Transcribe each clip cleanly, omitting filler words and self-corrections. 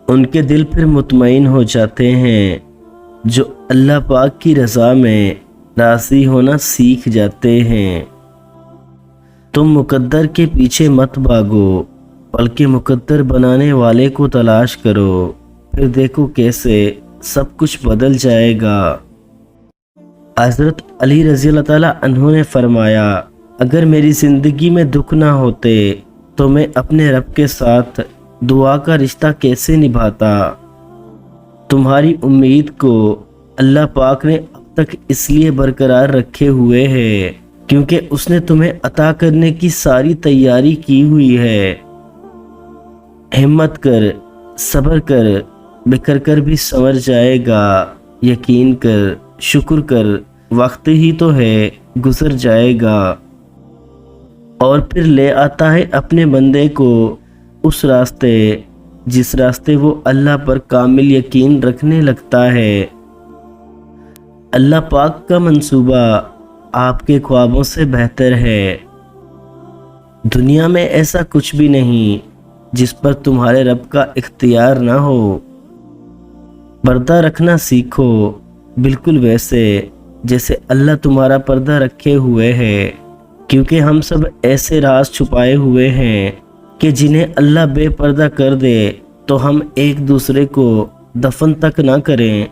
ان کے دل پھر مطمئن ہو جاتے ہیں۔ جو اللہ پاک کی رضا میں راضی ہونا سیکھ جاتے ہیں۔ تم مقدر کے پیچھے مت بھاگو، بلکہ مقدر بنانے والے کو تلاش کرو، پھر دیکھو کیسے سب کچھ بدل جائے گا۔ حضرت علی رضی اللہ تعالیٰ عنہ نے فرمایا، اگر میری زندگی میں دکھ نہ ہوتے تو میں اپنے رب کے ساتھ دعا کا رشتہ کیسے نبھاتا۔ تمہاری امید کو اللہ پاک نے اب تک اس لیے برقرار رکھے ہوئے ہے کیونکہ اس نے تمہیں عطا کرنے کی ساری تیاری کی ہوئی ہے۔ ہمت کر، صبر کر، بکھر کر بھی سنور جائے گا، یقین کر، شکر کر، وقت ہی تو ہے گزر جائے گا۔ اور پھر لے آتا ہے اپنے بندے کو اس راستے جس راستے وہ اللہ پر کامل یقین رکھنے لگتا ہے۔ اللہ پاک کا منصوبہ آپ کے خوابوں سے بہتر ہے۔ دنیا میں ایسا کچھ بھی نہیں جس پر تمہارے رب کا اختیار نہ ہو۔ پردہ رکھنا سیکھو، بالکل ویسے جیسے اللہ تمہارا پردہ رکھے ہوئے ہے، کیونکہ ہم سب ایسے راز چھپائے ہوئے ہیں کہ جنہیں اللہ بے پردہ کر دے تو ہم ایک دوسرے کو دفن تک نہ کریں۔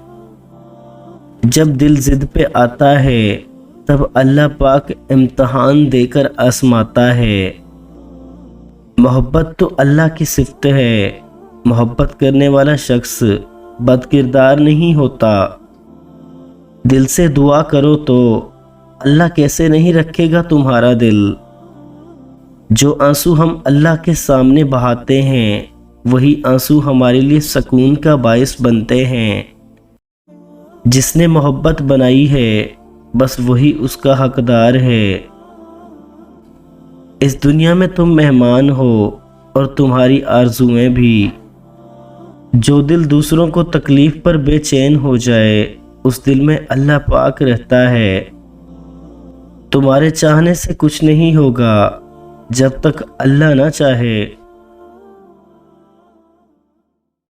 جب دل ضد پہ آتا ہے تب اللہ پاک امتحان دے کر آزماتا ہے۔ محبت تو اللہ کی صفت ہے، محبت کرنے والا شخص بد کردار نہیں ہوتا۔ دل سے دعا کرو تو اللہ کیسے نہیں رکھے گا تمہارا دل۔ جو آنسو ہم اللہ کے سامنے بہاتے ہیں وہی آنسو ہمارے لیے سکون کا باعث بنتے ہیں۔ جس نے محبت بنائی ہے بس وہی اس کا حقدار ہے۔ اس دنیا میں تم مہمان ہو اور تمہاری آرزویں بھی۔ جو دل دوسروں کو تکلیف پر بے چین ہو جائے اس دل میں اللہ پاک رہتا ہے۔ تمہارے چاہنے سے کچھ نہیں ہوگا جب تک اللہ نہ چاہے۔